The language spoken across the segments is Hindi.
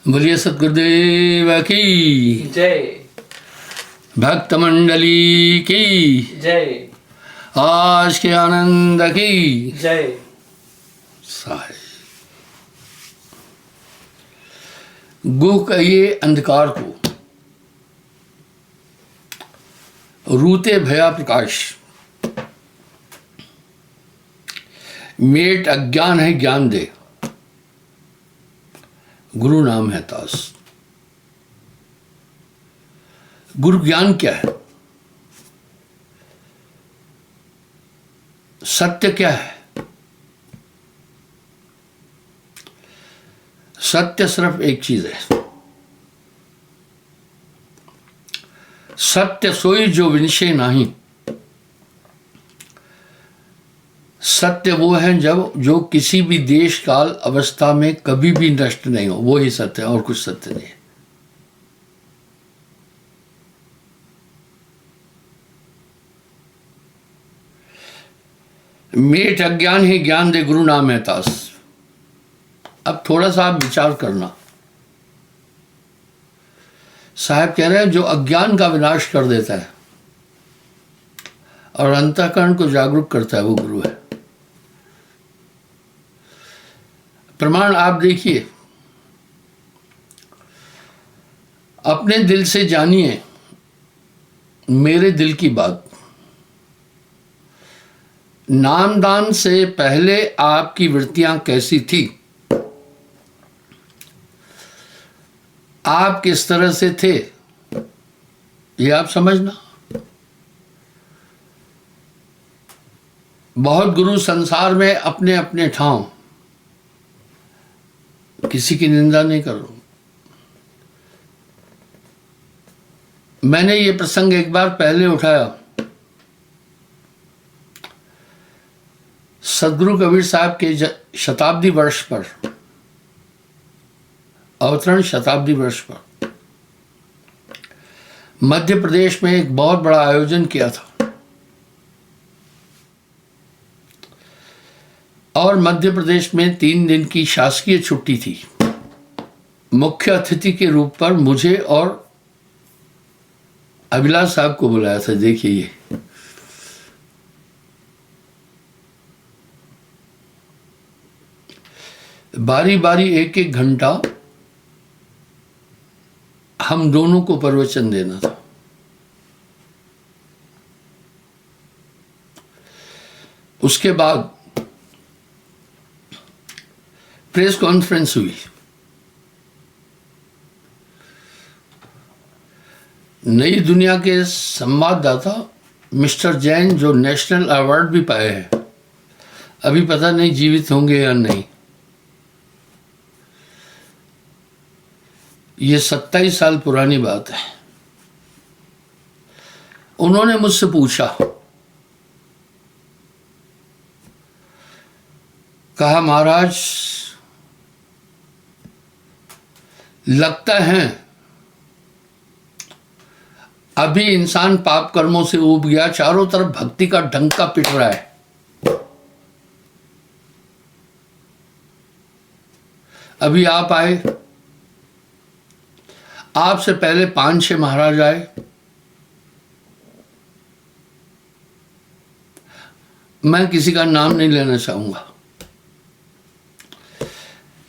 बोलिए सतगुरुदेव की जय। भक्त मंडली की जय। आज के आनंद की जय। साई। गुह कहिए अंधकार को, रूते भया प्रकाश। मेट अज्ञान है ज्ञान दे, गुरु नाम है तास। गुरु ज्ञान क्या है? सत्य क्या है? सत्य सिर्फ एक चीज है, सत्य सोई जो विनिश्चय नहीं। सत्य वो है जो किसी भी देश काल अवस्था में कभी भी नष्ट नहीं हो, वो ही सत्य है और कुछ सत्य नहीं है। मेट अज्ञान ही ज्ञान दे, गुरु नाम है तास। अब थोड़ा सा आप विचार करना। साहब कह रहे हैं जो अज्ञान का विनाश कर देता है और अंतःकरण को जागरूक करता है वो गुरु है। प्रमाण आप देखिए, अपने दिल से जानिए मेरे दिल की बात। नामदान से पहले आपकी वृत्तियां कैसी थी? आप किस तरह से थे ये आप समझना। बहुत गुरु संसार में अपने अपने ठाव, किसी की निंदा नहीं कर रहा हूं। मैंने ये प्रसंग एक बार पहले उठाया। सदगुरु कबीर साहब के शताब्दी वर्ष पर, अवतरण शताब्दी वर्ष पर मध्य प्रदेश में एक बहुत बड़ा आयोजन किया था और मध्य प्रदेश में 3 दिन की शासकीय छुट्टी थी। मुख्य अतिथि के रूप पर मुझे और अभिलाष साहब को बुलाया था। देखिए ये बारी बारी एक एक घंटा हम दोनों को प्रवचन देना था। उसके बाद प्रेस कॉन्फ्रेंस हुई। नई दुनिया के संवाददाता मिस्टर जैन, जो नेशनल अवार्ड भी पाए हैं, अभी पता नहीं जीवित होंगे या नहीं। ये 27 साल पुरानी बात है। उन्होंने मुझसे पूछा, कहा महाराज लगता है अभी इंसान पाप कर्मों से ऊब गया, चारों तरफ भक्ति का डंका पिट रहा है। अभी आप आए, आपसे पहले 5-6 महाराज आए। मैं किसी का नाम नहीं लेना चाहूंगा।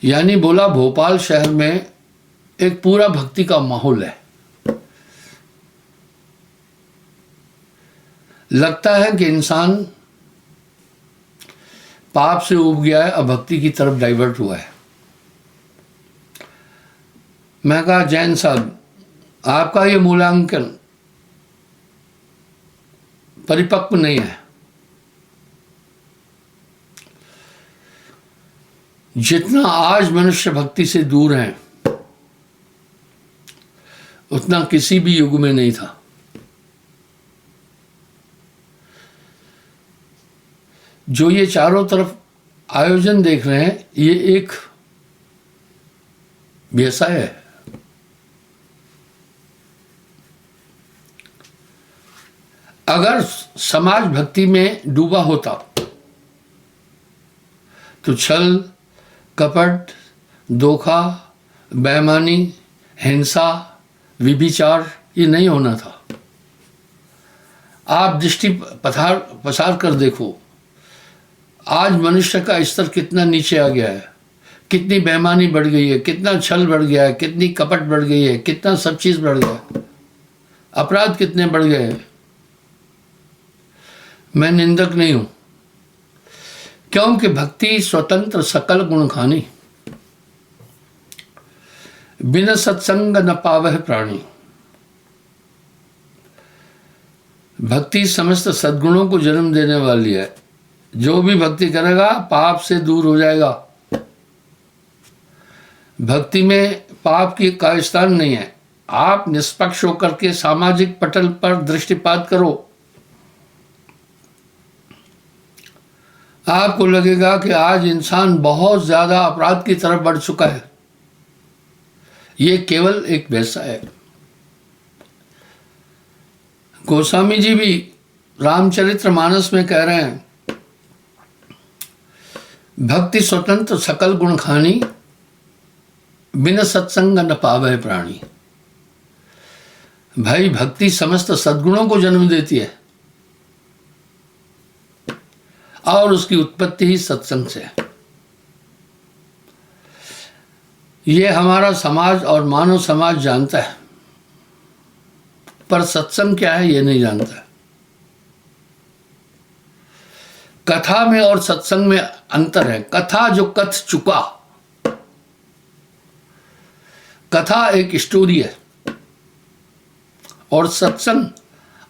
यानी बोला भोपाल शहर में एक पूरा भक्ति का माहौल है। लगता है कि इंसान पाप से ऊब गया है, अब भक्ति की तरफ डाइवर्ट हुआ है। मैं कहा जैन साहब, आपका ये मूल्यांकन परिपक्व नहीं है। जितना आज मनुष्य भक्ति से दूर है उतना किसी भी युग में नहीं था। जो ये चारों तरफ आयोजन देख रहे हैं, ये एक व्यवसाय है। अगर समाज भक्ति में डूबा होता तो छल, कपट, धोखा, बेईमानी, हिंसा, व्यभिचार ये नहीं होना था। आप दृष्टि पसार कर देखो, आज मनुष्य का स्तर कितना नीचे आ गया है, कितनी बेईमानी बढ़ गई है, कितना छल बढ़ गया है, कितनी कपट बढ़ गई है, कितना सब चीज बढ़ गया है, अपराध कितने बढ़ गए हैं। मैं निंदक नहीं हूं, क्योंकि भक्ति स्वतंत्र सकल गुण खानी, बिन सत्संग न पावह प्राणी। भक्ति समस्त सद्गुणों को जन्म देने वाली है। जो भी भक्ति करेगा पाप से दूर हो जाएगा। भक्ति में पाप की का स्थान नहीं है। आप निष्पक्ष होकर के सामाजिक पटल पर दृष्टिपात करो, आपको लगेगा कि आज इंसान बहुत ज्यादा अपराध की तरफ बढ़ चुका है। ये केवल एक वैसा है। गोस्वामी जी भी रामचरितमानस में कह रहे हैं, भक्ति स्वतंत्र सकल गुण खानी, बिन सत्संग न पावे प्राणी। भाई भक्ति समस्त सद्गुणों को जन्म देती है और उसकी उत्पत्ति ही सत्संग से है। ये हमारा समाज और मानव समाज जानता है, पर सत्संग क्या है ये नहीं जानता। कथा में और सत्संग में अंतर है। कथा जो कथ चुका, कथा एक स्टोरी है, और सत्संग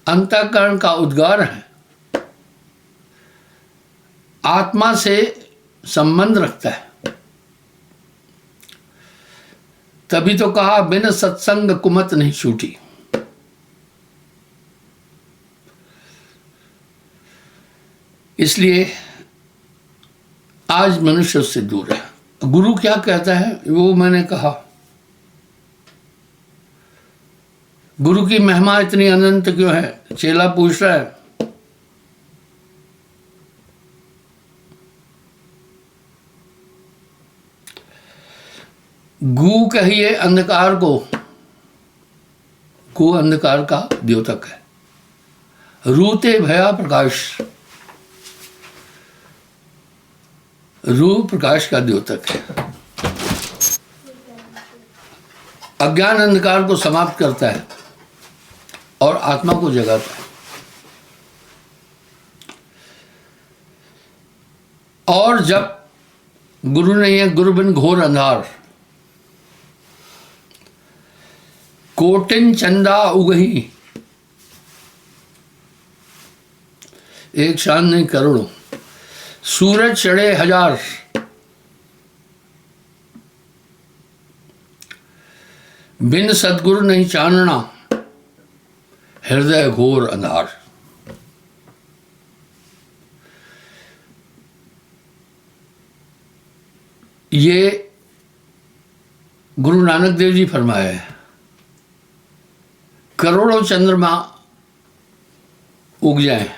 अंतःकरण का उद्गार है, आत्मा से संबंध रखता है। तभी तो कहा बिन सत्संग कुमत नहीं छूटी। इसलिए आज मनुष्य उससे दूर है। गुरु क्या कहता है वो मैंने कहा। गुरु की महिमा इतनी अनंत क्यों है? चेला पूछ रहा है, गु कहिए अंधकार को। गु अंधकार का द्योतक है। रूते भया प्रकाश, रू प्रकाश का द्योतक है। अज्ञान अंधकार को समाप्त करता है और आत्मा को जगाता है। और जब गुरु नहीं है, गुरु बिन घोर अंधार। कोटिन चंदा उगही, एक चांद नहीं करोड़ों, सूरज चढ़े हजार, बिन सद्गुरु नहीं चानना, हृदय घोर अंधार। ये गुरु नानक देव जी फरमाया है। करोड़ों चंद्रमा उग जाएं,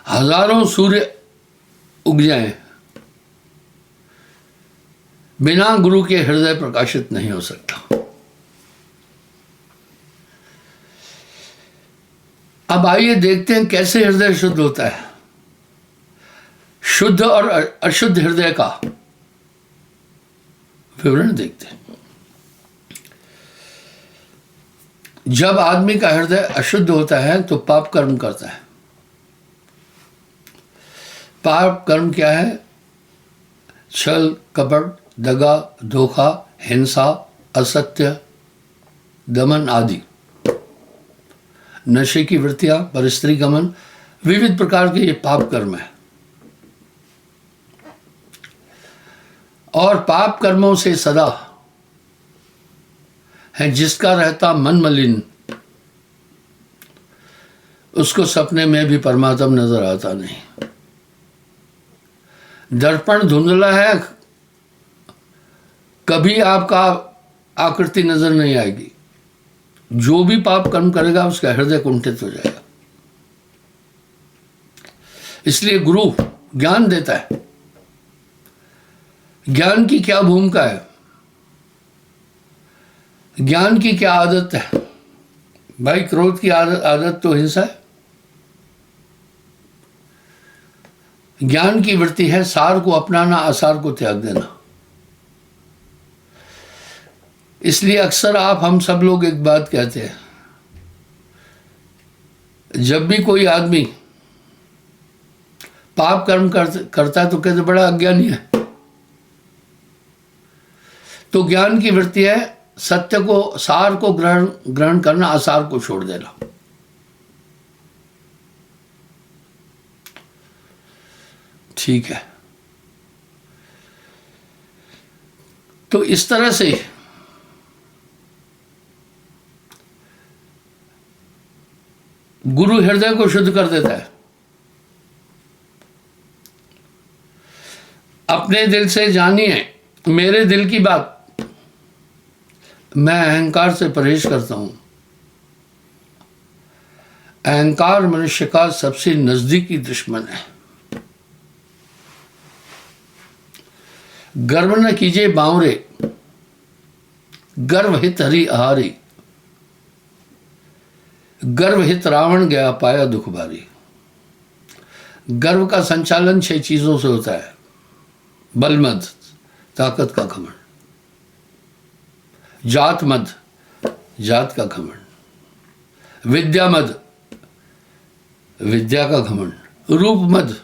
हजारों सूर्य उग जाएं, बिना गुरु के हृदय प्रकाशित नहीं हो सकता। अब आइए देखते हैं कैसे हृदय शुद्ध होता है। शुद्ध और अशुद्ध हृदय का विवरण देखते हैं। जब आदमी का हृदय अशुद्ध होता है तो पाप कर्म करता है। पाप कर्म क्या है? छल, कपट, दगा, धोखा, हिंसा, असत्य, दमन आदि, नशे की वृत्तियां, परस्त्री गमन, विविध प्रकार के ये पाप कर्म है। और पाप कर्मों से सदा है जिसका रहता मन मलिन, उसको सपने में भी परमात्मा नजर आता नहीं। दर्पण धुंधला है, कभी आपका आकृति नजर नहीं आएगी। जो भी पाप कर्म करेगा उसका हृदय कुंठित हो जाएगा। इसलिए गुरु ज्ञान देता है। ज्ञान की क्या भूमिका है, ज्ञान की क्या आदत है? भाई क्रोध की आदत तो हिंसा है। ज्ञान की वृत्ति है सार को अपनाना, आसार को त्याग देना। इसलिए अक्सर हम सब लोग एक बात कहते हैं, जब भी कोई आदमी पाप कर्म करता है तो कहते बड़ा अज्ञानी है। तो ज्ञान की वृत्ति है सत्य को, सार को ग्रहण करना, आसार को छोड़ देना। ठीक है, तो इस तरह से गुरु हृदय को शुद्ध कर देता है। अपने दिल से जानिए मेरे दिल की बात, मैं अहंकार से परहेज करता हूं। अहंकार मनुष्य का सबसे नजदीकी दुश्मन है। गर्व न कीजिए बावरे, गर्व हित हरि आहारी। गर्व हित रावण गया पाया दुख भारी। गर्व का संचालन 6 चीजों से होता है। बल मद, ताकत का घमंड। जात मद, जात का घमंड। विद्या मद, विद्या का घमंड। रूप मद,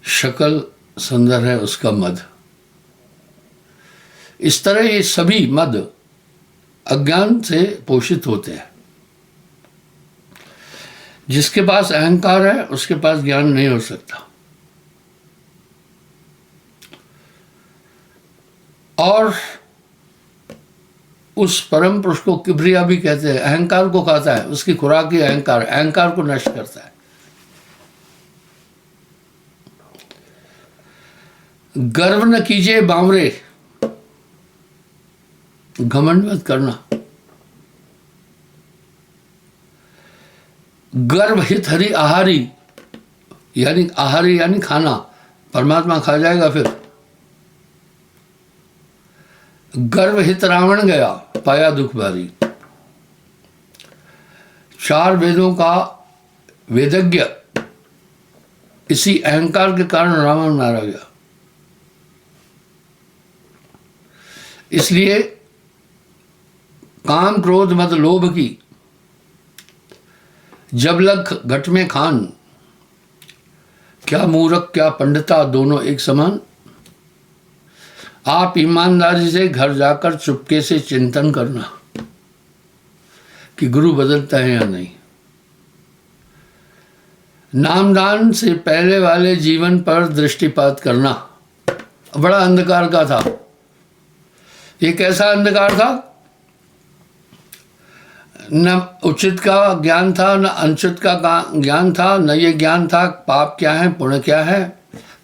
शक्ल सुंदर है उसका मद। इस तरह ये सभी मद अज्ञान से पोषित होते हैं। जिसके पास अहंकार है उसके पास ज्ञान नहीं हो सकता। और उस परम पुरुष को किब्रिया भी कहते हैं। अहंकार को खाता है, उसकी खुराक ही अहंकार, अहंकार को नष्ट करता है। गर्व न कीजिए बावरे, घमंड मत करना। गर्व हित हरि आहारी, यानी आहारी यानी खाना, परमात्मा खा जाएगा फिर। गर्व हित रावण गया पाया दुख भारी। 4 वेदों का वेदज्ञ इसी अहंकार के कारण रावण मारा गया। इसलिए काम क्रोध मद लोभ की जब लग घट में खान। क्या मूर्ख क्या पंडिता दोनों एक समान। आप ईमानदारी से घर जाकर चुपके से चिंतन करना कि गुरु बदलता है या नहीं। नामदान से पहले वाले जीवन पर दृष्टिपात करना बड़ा अंधकार का था। ये कैसा अंधकार था? न उचित का ज्ञान था, न अनुचित का ज्ञान था, न ये ज्ञान था पाप क्या है पुण्य क्या है।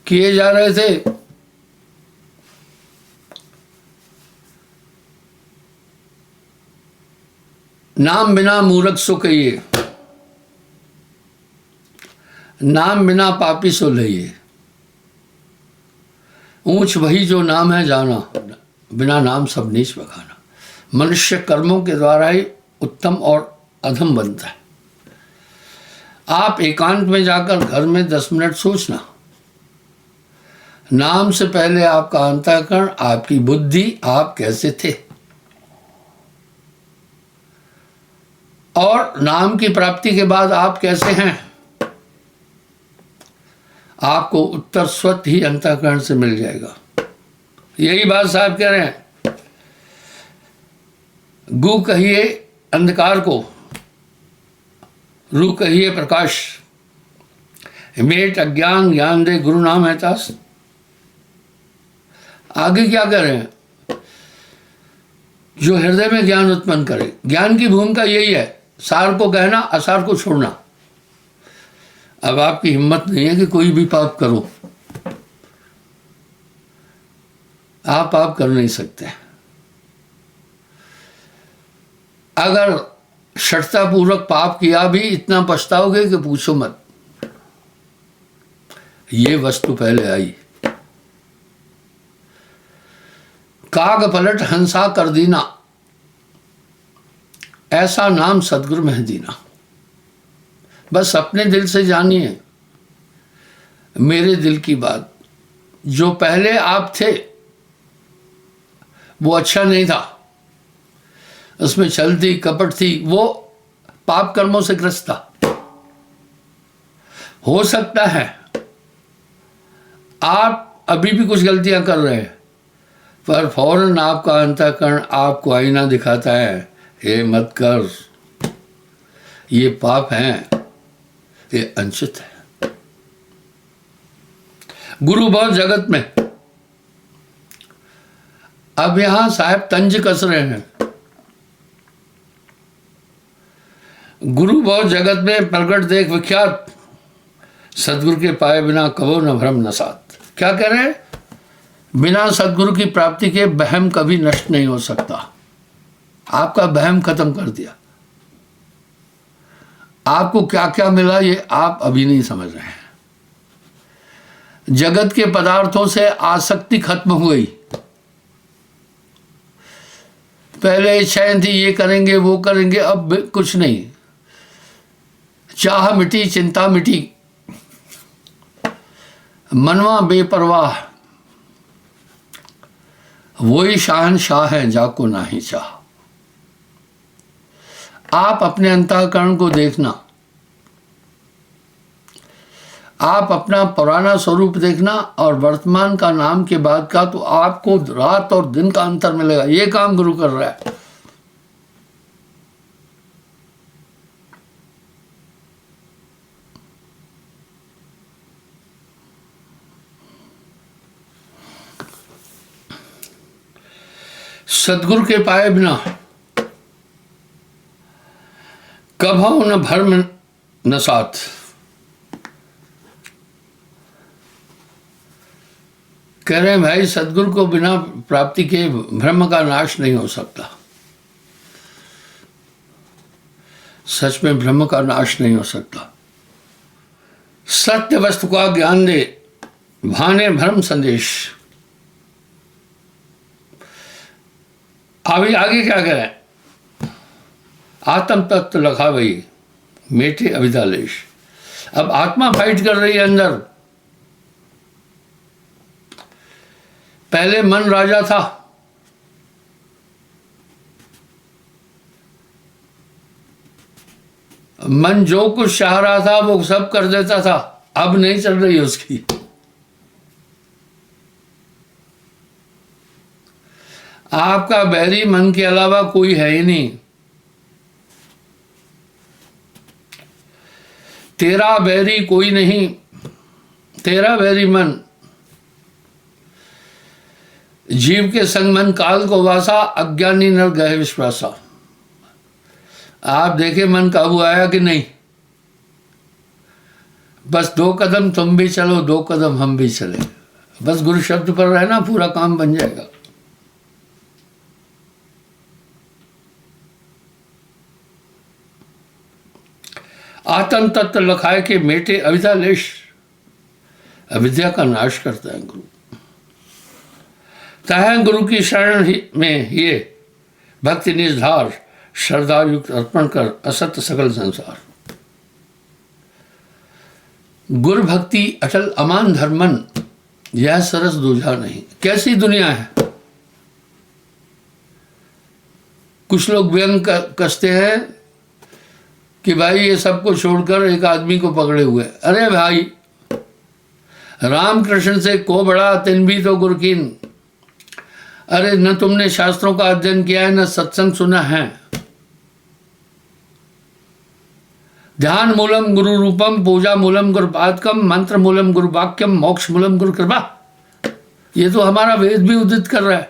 किए जा रहे थे। नाम बिना मूर्ख सो कहिए, नाम बिना पापी सो लइए। ऊंच वही जो नाम है जाना, बिना नाम सब नीच बखाना। मनुष्य कर्मों के द्वारा ही उत्तम और अधम बनता है। आप एकांत में जाकर घर में 10 मिनट सोचना। नाम से पहले आपका अंतःकरण, आपकी बुद्धि, आप कैसे थे और नाम की प्राप्ति के बाद आप कैसे हैं। आपको उत्तर स्वतः ही अंतःकरण से मिल जाएगा। यही बात साहब कह रहे हैं। गु कहिए अंधकार को, रू कहिए प्रकाश। मेट अज्ञान ज्ञान दे गुरु नाम है तास। आगे क्या कह रहे हैं? जो हृदय में ज्ञान उत्पन्न करे। ज्ञान की भूमिका यही है, सार को कहना, असार को छोड़ना। अब आपकी हिम्मत नहीं है कि कोई भी पाप करो, आप पाप कर नहीं सकते। अगर शर्तापूर्वक पाप किया भी इतना पछताओगे कि पूछो मत। ये वस्तु पहले आई, काग पलट हंसा कर दीना, ऐसा नाम सदगुरु में दीना। बस अपने दिल से जानिए मेरे दिल की बात। जो पहले आप थे वो अच्छा नहीं था, उसमें छल थी, कपट थी, वो पाप कर्मों से ग्रस्त था। हो सकता है आप अभी भी कुछ गलतियां कर रहे हैं, पर फौरन आपका अंतःकरण आपको आईना दिखाता है, ये मत कर, ये पाप हैं, ये अनुचित है। गुरु बहुत जगत में। अब यहां साहब तंज कस रहे हैं। गुरु बहुत जगत में प्रगट देख विख्यात, सदगुरु के पाए बिना कबो न भ्रम न साथ। क्या कह रहे हैं? बिना सदगुरु की प्राप्ति के वहम कभी नष्ट नहीं हो सकता। आपका वहम खत्म कर दिया। आपको क्या क्या मिला ये आप अभी नहीं समझ रहे हैं। जगत के पदार्थों से आसक्ति खत्म हो गई। पहले इच्छाएं थी, ये करेंगे वो करेंगे, अब कुछ नहीं। चाह मिटी, चिंता मिटी, मनवा बेपरवाह, वही शहंशाह है जाको नाही चाह। आप अपने अंतःकरण को देखना, आप अपना पुराना स्वरूप देखना और वर्तमान का नाम के बाद का, तो आपको रात और दिन का अंतर मिलेगा। ये काम गुरु कर रहा है। सदगुरु के पाए बिना कभू न भरम न साथ। कह रहे हैं भाई, सदगुरु को बिना प्राप्ति के भ्रम का नाश नहीं हो सकता। सच में भ्रम का नाश नहीं हो सकता। सत्य वस्तु का ज्ञान दे, भाने भ्रम संदेश। अभी आगे क्या कह रहे हैं? आत्म तत्व लखा वही, मेटे अभिदालेश। अब आत्मा फाइट कर रही है अंदर। पहले मन राजा था, मन जो कुछ चाह रहा था वो सब कर देता था। अब नहीं चल रही है उसकी। आपका बैरी मन के अलावा कोई है ही नहीं। तेरा बैरी कोई नहीं, तेरा बैरी मन। जीव के संग मन काल को वासा, अज्ञानी नर गए विश्वासा। आप देखे मन काबू आया कि नहीं? बस 2 कदम तुम भी चलो, 2 कदम हम भी चले। बस गुरु शब्द पर रहना, पूरा काम बन जाएगा। आत्म तत्व लखाए के मेटे अविद्यालेश। अविद्या का नाश करता है गुरु। तह गुरु की शरण में ये भक्ति निजधार, श्रद्धा युक्त अर्पण कर असत्य सकल संसार। गुरु भक्ति अटल अमान धर्मन, यह सरस दूजा नहीं। कैसी दुनिया है। कुछ लोग व्यंग कसते हैं कि भाई ये सबको छोड़कर एक आदमी को पकड़े हुए। अरे भाई, रामकृष्ण से को बड़ा तिन भी तो गुरकीन। अरे न तुमने शास्त्रों का अध्ययन किया है, न सत्संग सुना है। ध्यान मूलम गुरु रूपम, पूजा मूलम गुरु पादकम, मंत्र मूलम गुरु वाक्यम, मोक्ष मूलम गुरु कृपा। ये तो हमारा वेद भी उदित कर रहा है।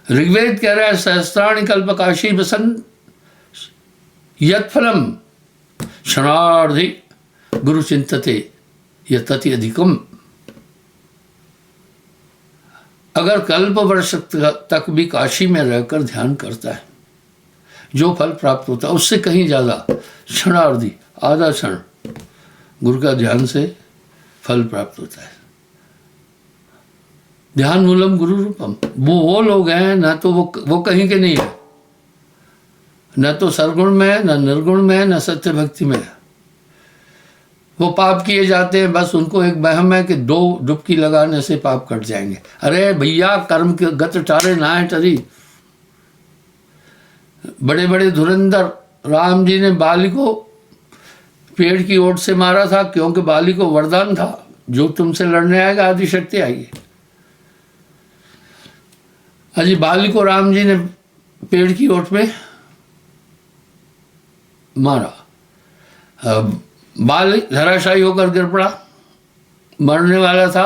ऋग्वेद कह रहा है, सहस्त्राणि कल्पकाशी वसंत यत्फलम क्षणार्धि गुरु चिंतते यतति अधिकम। अगर कल्प वर्ष तक भी काशी में रहकर ध्यान करता है, जो फल प्राप्त होता है उससे कहीं ज्यादा, क्षणार्धि, आधा क्षण गुरु का ध्यान से फल प्राप्त होता है। ध्यान मूलम गुरु रूपम। वो लोग हैं ना, तो वो कहीं के नहीं है, न तो सरगुण में है, न निर्गुण में है, न सत्य भक्ति में है। वो पाप किए जाते हैं, बस उनको एक वहम है कि 2 डुबकी लगाने से पाप कट जाएंगे। अरे भैया, कर्म के गत टारे ना है टरी। बड़े बड़े धुरंधर राम जी ने बाली को पेड़ की ओट से मारा था, क्योंकि बाली को वरदान था, जो तुमसे लड़ने आएगा आदि शक्ति आएगी। अजी बाली को राम जी ने पेड़ की ओट में मारा। बाली धराशायी होकर गिर पड़ा, मरने वाला था।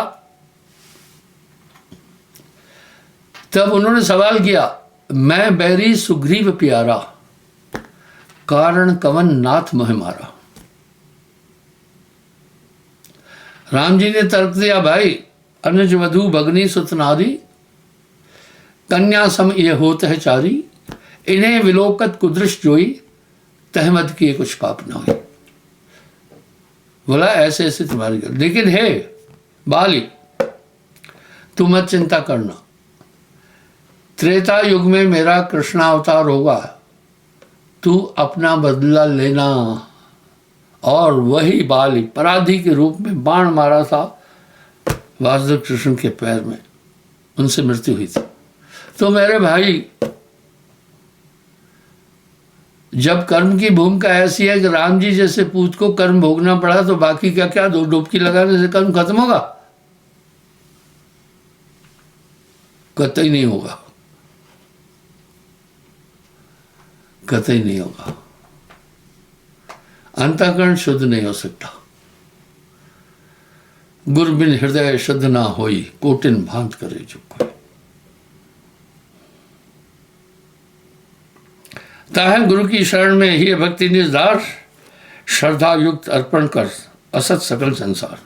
तब उन्होंने सवाल किया, मैं बैरी सुग्रीव प्यारा, कारण कवन नाथ मोह मारा। राम जी ने तर्क दिया, भाई अनुज वधु भगनी सुतनारी, कन्या सम ये होत है चारी, इन्हें विलोकत कुदृश जोई, तहमद किए कुछ पाप न हुई। बोला ऐसे ऐसे तुम्हारी गल, लेकिन हे बाली, तू मत चिंता करना, त्रेता युग में मेरा कृष्णावतार होगा, तू अपना बदला लेना। और वही बाली पराधी के रूप में बाण मारा था वासुदेव कृष्ण के पैर में, उनसे मृत्यु हुई थी। तो मेरे भाई, जब कर्म की भूमिका ऐसी है कि राम जी जैसे पूत को कर्म भोगना पड़ा, तो बाकी क्या क्या 2 डुबकी लगाने से कर्म खत्म होगा? कतई नहीं होगा, कतई नहीं होगा। अंतःकरण शुद्ध नहीं हो सकता। गुर बिन हृदय शुद्ध ना होई, कोटिन भांत करे जो कोई। ताहम गुरु की शरण में ही भक्ति निजदार, श्रद्धा युक्त अर्पण कर असत सकल संसार।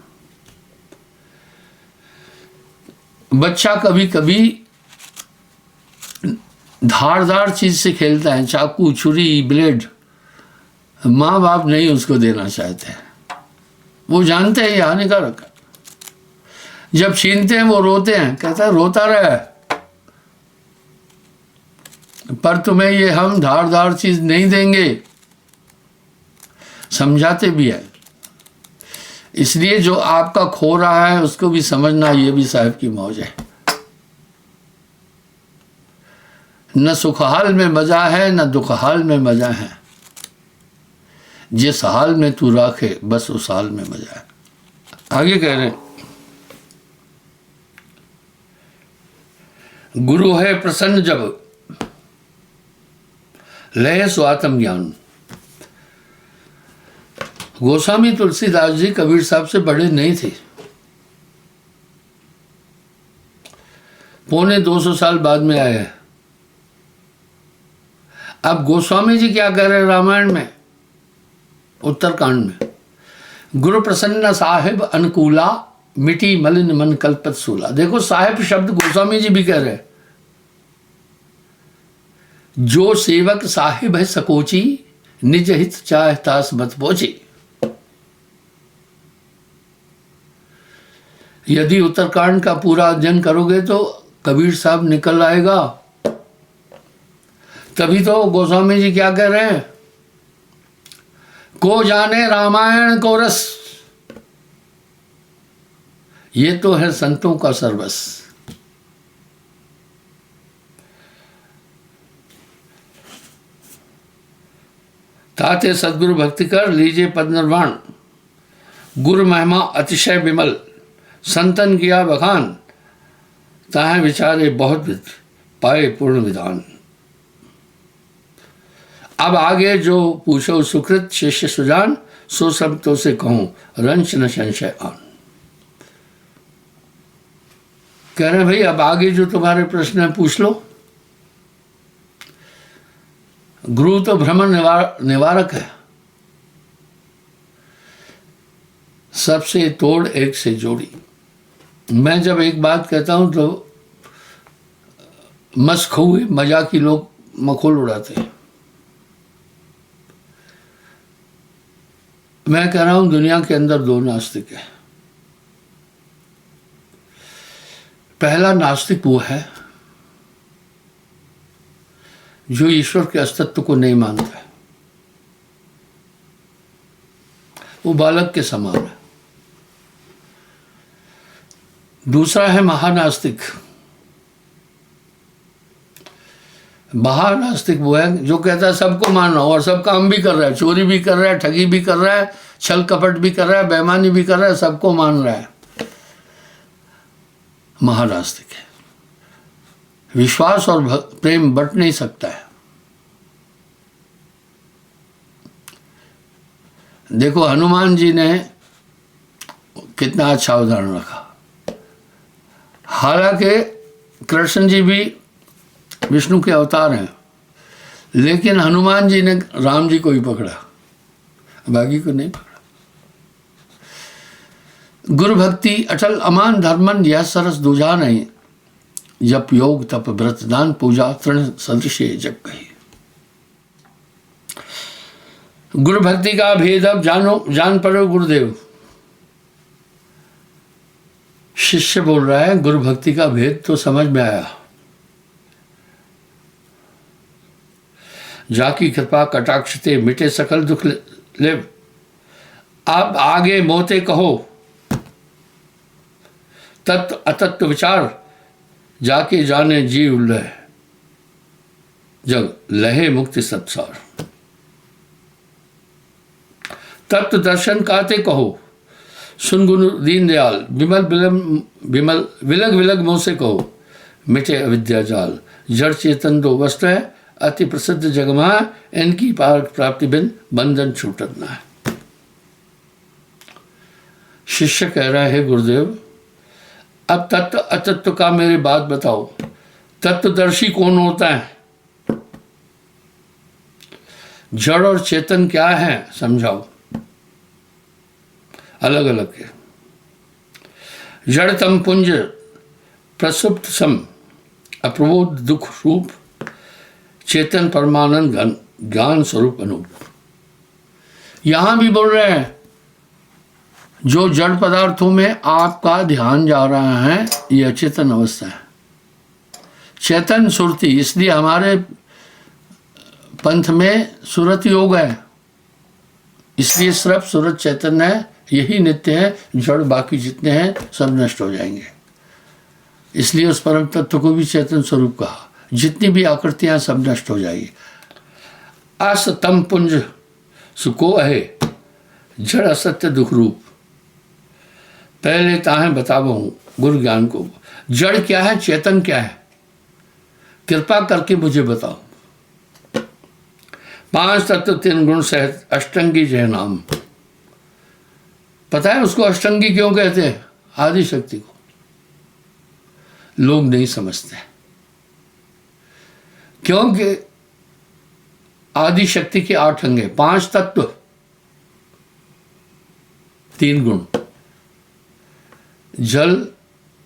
बच्चा कभी कभी धारदार चीज से खेलता है, चाकू, छुरी, ब्लेड, माँ बाप नहीं उसको देना चाहते हैं, वो जानते हैं ये हानिकारक है। जब छीनते हैं वो रोते हैं, कहता है रोता रहे, पर तुम्हें ये हम धारदार चीज नहीं देंगे, समझाते भी है। इसलिए जो आपका खो रहा है उसको भी समझना, ये भी साहब की मौज है। न सुखहाल में मजा है, न दुखहाल में मजा है, जिस हाल में तू राखे बस उस हाल में मजा है। आगे कह रहे, गुरु है प्रसन्न जब, लय स्वात्म ज्ञान। गोस्वामी तुलसीदास जी कबीर साहब से बड़े नहीं थे, 250 साल बाद में आए हैं। अब गोस्वामी जी क्या कह रहे हैं रामायण में, उत्तरकांड में, गुरु प्रसन्न साहिब अनुकूला, मिटी मलिन मन कल्पत सूला। देखो साहिब शब्द गोस्वामी जी भी कह रहे हैं। जो सेवक साहिब है सकोची, निज हित चाह तास मत पहुंची। यदि उत्तरकांड का पूरा अध्ययन करोगे तो कबीर साहब निकल आएगा। तभी तो गोस्वामी जी क्या कह रहे हैं, को जाने रामायण को रस, ये तो है संतों का सर्वस। ताते सदगुरु भक्ति कर लीजिए पद निर्वाण, गुरु महिमा अतिशय विमल, संतन किया बखान, ताहे विचारे बहुत विद, पाए पूर्ण विधान। अब आगे जो पूछो सुकृत शिष्य सुजान, सो सब तो से कहूं रंच न संशय आन। कह रहे भाई अब आगे जो तुम्हारे प्रश्न है पूछ लो। गुरु तो भ्रमण निवारक है, सबसे तोड़ एक से जोड़ी। मैं जब एक बात कहता हूं तो मस्क हुए मजाकी लोग मखौल उड़ाते हैं। मैं कह रहा हूं दुनिया के अंदर 2 नास्तिक हैं। पहला नास्तिक वो है जो ईश्वर के अस्तित्व को नहीं मानता है, वो बालक के समान है। दूसरा है महानास्तिक। महानास्तिक वो है जो कहता है सबको मानना और सब काम भी कर रहा है, चोरी भी कर रहा है, ठगी भी कर रहा है, छल कपट भी कर रहा है, बेईमानी भी कर रहा है, सबको मान रहा है। महानास्तिक है। विश्वास और प्रेम बट नहीं सकता है। देखो हनुमान जी ने कितना अच्छा उदाहरण रखा। हालांकि कृष्ण जी भी विष्णु के अवतार हैं, लेकिन हनुमान जी ने राम जी को ही पकड़ा, बाकी को नहीं पकड़ा। गुरु भक्ति अटल अमान धर्मन यह सरस दूजा नहीं, जप योग तप व्रत दान पूजा तृण सदृश जग कही। गुरु भक्ति का भेद अब जान पड़ो गुरुदेव। शिष्य बोल रहा है गुरु भक्ति का भेद तो समझ में आया, जाकी कृपा कटाक्षते मिटे सकल दुख ले। अब आगे मोते कहो तत्व अतत्व विचार, जाके जाने जीव लह जग लहे मुक्ति सत्सार। तत्व दर्शन काते कहो सुन गुरु दीन दयाल, विमल विलग विलग मोह से कहो मिटे अविद्या जाल। जड़ चेतन दो वस्तु है अति प्रसिद्ध जगमा, इनकी प्राप्ति बिन बंधन छूटत ना है। शिष्य कह रहा है गुरुदेव अब तत्व अतत्व का मेरी बात बताओ। तत्वदर्शी कौन होता है? जड़ और चेतन क्या है समझाओ। अलग अलग है। जड़ तम पुंज प्रसुप्त सम अप्रबोध दुख रूप, चेतन परमानंद घन ज्ञान स्वरूप अनूप। यहां भी बोल रहे हैं जो जड़ पदार्थों में आपका ध्यान जा रहा है ये अचेतन अवस्था है। चेतन सुरति, इसलिए हमारे पंथ में सुरत योग है, इसलिए सिर्फ सूरत चैतन्य है, यही नित्य है। जड़ बाकी जितने हैं सब नष्ट हो जाएंगे, इसलिए उस परम तत्व को भी चेतन स्वरूप कहा। जितनी भी आकृतियां सब नष्ट हो जाएगी। असतम पुंज सुको है जड़ असत्य दुख रूप, पहले ताहे बतावो गुरु ज्ञान को। जड़ क्या है चेतन क्या है कृपा करके मुझे बताओ। 5 तत्व 3 गुण सहित अष्टंगी जय नाम। पता है उसको अष्टंगी क्यों कहते हैं? आदि शक्ति को लोग नहीं समझते, क्योंकि आदि शक्ति के 8 अंग हैं, 5 तत्व 3 गुण, जल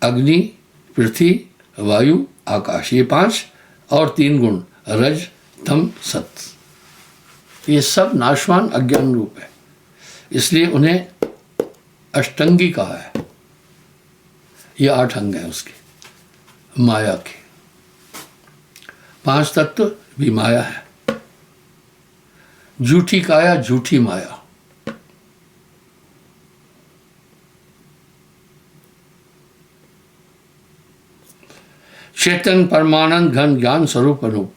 अग्नि पृथ्वी वायु आकाश, ये 5 और 3 गुण रज तम सत्य, ये सब नाशवान अज्ञान रूप है, इसलिए उन्हें अष्टंगी कहा है। ये 8 अंग हैं उसके, माया के। 5 तत्व भी माया है, झूठी काया झूठी माया। चेतन परमानंद घन ज्ञान स्वरूप अनूप,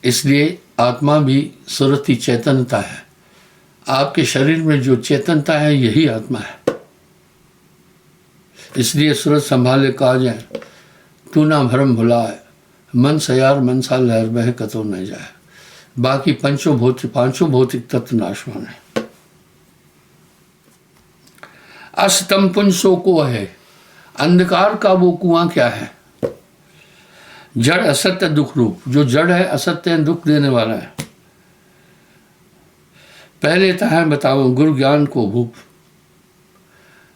इसलिए आत्मा भी सुरति चैतन्यता है। आपके शरीर में जो चेतनता है यही आत्मा है, इसलिए सूरत संभाले कहा जाए तू ना भरम भुलाए, मन सयार मनसा लहर बह कतो न जाए। बाकी पांचों भौतिक तत्व नाशवान है। अस्तम पुंसो को है, अंधकार का वो कुआं क्या है? जड़ असत्य दुख रूप, जो जड़ है असत्य दुख देने वाला है। पहले ताहे बताओ गुरु ज्ञान को भूप।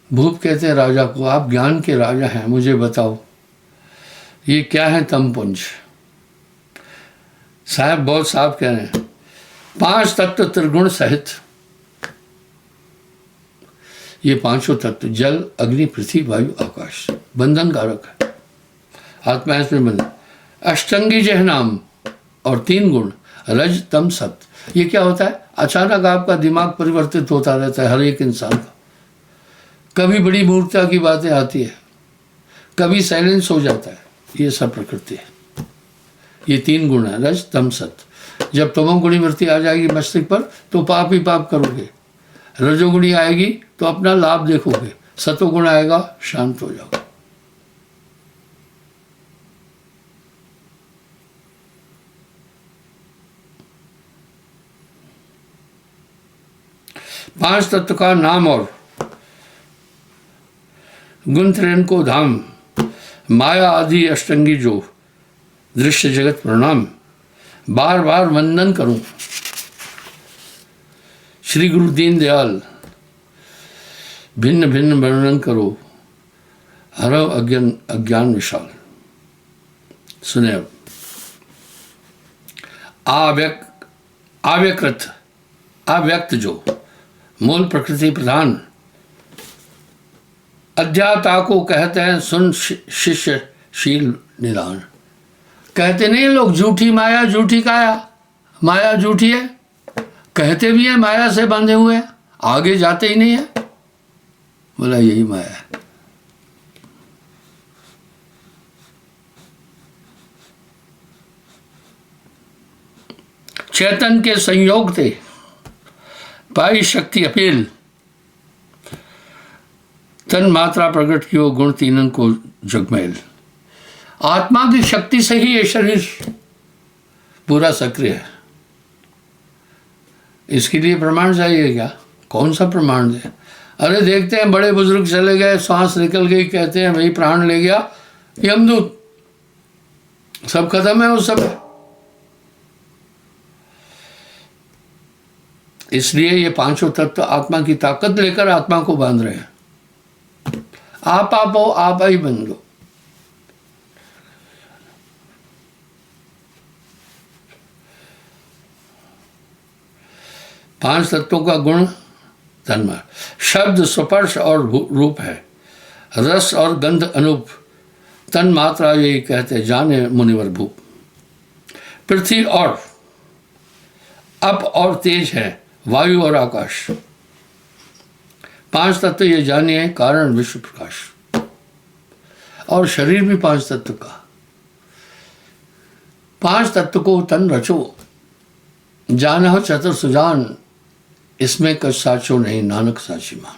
भूप कहते हैं राजा को, आप ज्ञान के राजा हैं, मुझे बताओ ये क्या है तमपुंज। साहब बहुत साफ कह रहे हैं, 5 तत्व त्रिगुण सहित, ये पांचों तत्व जल, अग्नि, पृथ्वी, वायु, आकाश बंधन कारक है। आत्मा इसमें बंधन। अष्टंगी जह नाम और 3 गुण रज, तम, सत्य। ये क्या होता है? अचानक आपका दिमाग परिवर्तित होता रहता है हर एक इंसान का। कभी बड़ी मूर्खता की बातें आती है, कभी साइलेंस हो जाता है। ये सब प्रकृति है। ये 3 गुण है, रज, तम, सत्य। जब तमोगुणी वृत्ति आ जाएगी मस्तिष्क पर तो पाप ही पाप करोगे। रजोगुणी आएगी तो अपना लाभ देखोगे। सतोगुण आएगा, शांत हो जाओगे। पांच तत्व का नाम और गुण त्रयन को धाम, माया आदि अष्टंगी जो दृश्य जगत प्रणाम, बार बार वंदन करूं। श्री गुरु दीन दयाल भिन्न भिन्न वर्णन करो, हरो अज्ञान विशाल। सुने अब। आव्यकृत, अव्यक्त जो मूल प्रकृति प्रधान, अध्याता को कहते हैं सुन शिष्य शील निदान। कहते नहीं लोग झूठी माया झूठी काया, माया झूठी है, कहते भी है माया से बंधे हुए हैं, आगे जाते ही नहीं है। बोला यही माया है। चैतन के संयोग थे पाई शक्ति अपील, तन मात्रा प्रकट कियो गुण तीनन को जगमैल। आत्मा की शक्ति से ही ये शरीर पूरा सक्रिय है। इसके लिए प्रमाण चाहिए क्या? कौन सा प्रमाण दे? अरे देखते हैं बड़े बुजुर्ग चले गए, सांस निकल गई, कहते हैं भाई प्राण ले गया यमदूत, सब खत्म है उस समय। इसलिए ये पांचों तत्व आत्मा की ताकत लेकर आत्मा को बांध रहे हैं। आप हो, आप ही बन लो। पांच तत्वों का गुण तन्मा, शब्द स्पर्श और रूप है, रस और गंध अनूप, तन मात्रा यही कहते जाने मुनिवर भूप। पृथ्वी और अप और तेज है, वायु और आकाश। पांच तत्व ये जानिए, कारण विश्व प्रकाश। और शरीर भी पांच तत्व का। पांच तत्व को तन रचो, जान हो चतुर सुजान, इसमें कछ साचो नहीं नानक साची मान।